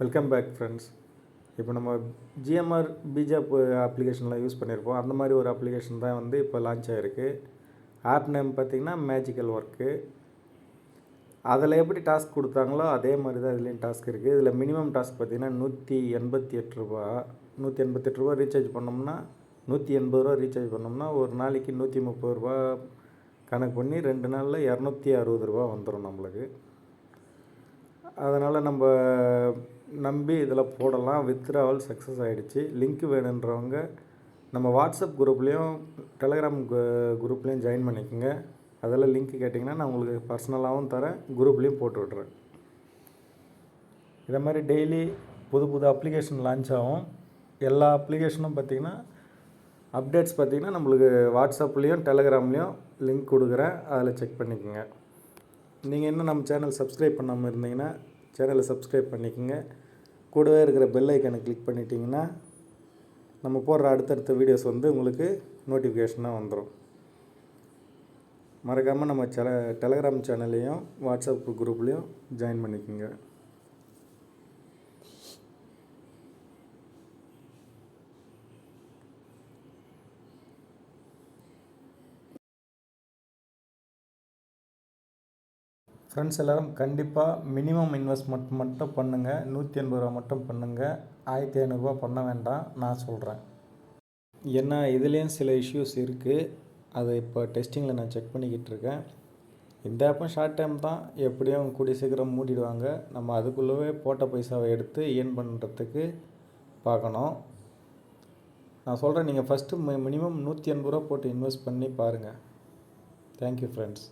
Welcome back friends. இப்போ நம்ம GMR பிஜாப் அப்ளிகேஷனில் யூஸ் பண்ணியிருப்போம். அந்த மாதிரி ஒரு அப்ளிகேஷன் தான் வந்து இப்போ லான்ச் ஆகிருக்கு. ஆப் நேம் பார்த்திங்கன்னா மேஜிக்கல் ஒர்க்கு. அதில் எப்படி டாஸ்க் கொடுத்தாங்களோ அதே மாதிரி தான் இதுலேயும் டாஸ்க் இருக்குது. இதில் மினிமம் டாஸ்க் பார்த்திங்கன்னா ரூபா 188 ரூபா ரீசார்ஜ் பண்ணோம்னா 180 ரூபா ரீசார்ஜ் பண்ணோம்னா ஒரு நாளைக்கு 130 ரூபா கணக்கு பண்ணி 2 நாளில் 260 ரூபா வந்துடும் நம்மளுக்கு. அதனால் நம்ம நம்பி இதில் போடலாம். வித்ட்ராவல் சக்ஸஸ் ஆகிடுச்சு. லிங்க் வேணுன்றவங்க நம்ம வாட்ஸ்அப் குரூப்லேயும் டெலகிராம் குரூப்லேயும் ஜாயின் பண்ணிக்கோங்க. அதில் லிங்க் கேட்டிங்கன்னா நான் உங்களுக்கு பர்சனலாகவும் தரேன், குரூப்லேயும் போட்டு விட்றேன். இதை மாதிரி டெய்லி புது புது அப்ளிகேஷன் லான்ச் ஆகும். எல்லா அப்ளிகேஷனும் பார்த்திங்கன்னா அப்டேட்ஸ் பார்த்திங்கன்னா நம்மளுக்கு வாட்ஸ்அப்லேயும் டெலகிராம்லேயும் லிங்க் கொடுக்குறேன். அதில் செக் பண்ணிக்கோங்க. நீங்கள் இன்னும் நம்ம சேனல் சப்ஸ்கிரைப் பண்ணாமல் இருந்தீங்கன்னா சேனலை சப்ஸ்கிரைப் பண்ணிக்கோங்க. கூடவே இருக்கிற பெல் ஐக்கனை கிளிக் பண்ணிட்டீங்கன்னா நம்ம போடுற அடுத்தடுத்த வீடியோஸ் வந்து உங்களுக்கு நோட்டிஃபிகேஷனாக வந்துடும். மறக்காமல் நம்ம டெலகிராம் சேனல்லையும் வாட்ஸ்அப் குரூப்லேயும் ஜாயின் பண்ணிக்கோங்க. ஃப்ரெண்ட்ஸ் எல்லோரும் கண்டிப்பாக மினிமம் இன்வெஸ்ட்மெண்ட் மட்டும் பண்ணுங்கள். 180 ரூபா மட்டும் பண்ணுங்கள். 1500 ரூபா பண்ண வேண்டாம் நான் சொல்கிறேன். ஏன்னா இதுலேயும் சில இஷ்யூஸ் இருக்குது. அதை இப்போ டெஸ்டிங்கில் நான் செக் பண்ணிக்கிட்டு இருக்கேன். இந்த ஆப்பும் ஷார்ட் டைம் தான், எப்படியும் கூடிய சீக்கிரம் மூடிடுவாங்க. நம்ம அதுக்குள்ளவே போட்ட பைசாவை எடுத்து ஏர்ன் பண்ணுறதுக்கு பார்க்கணும். நான் சொல்கிறேன், நீங்கள் ஃபஸ்ட்டு மினிமம் 180 ரூபா போட்டு இன்வெஸ்ட் பண்ணி பாருங்கள். Thank you friends.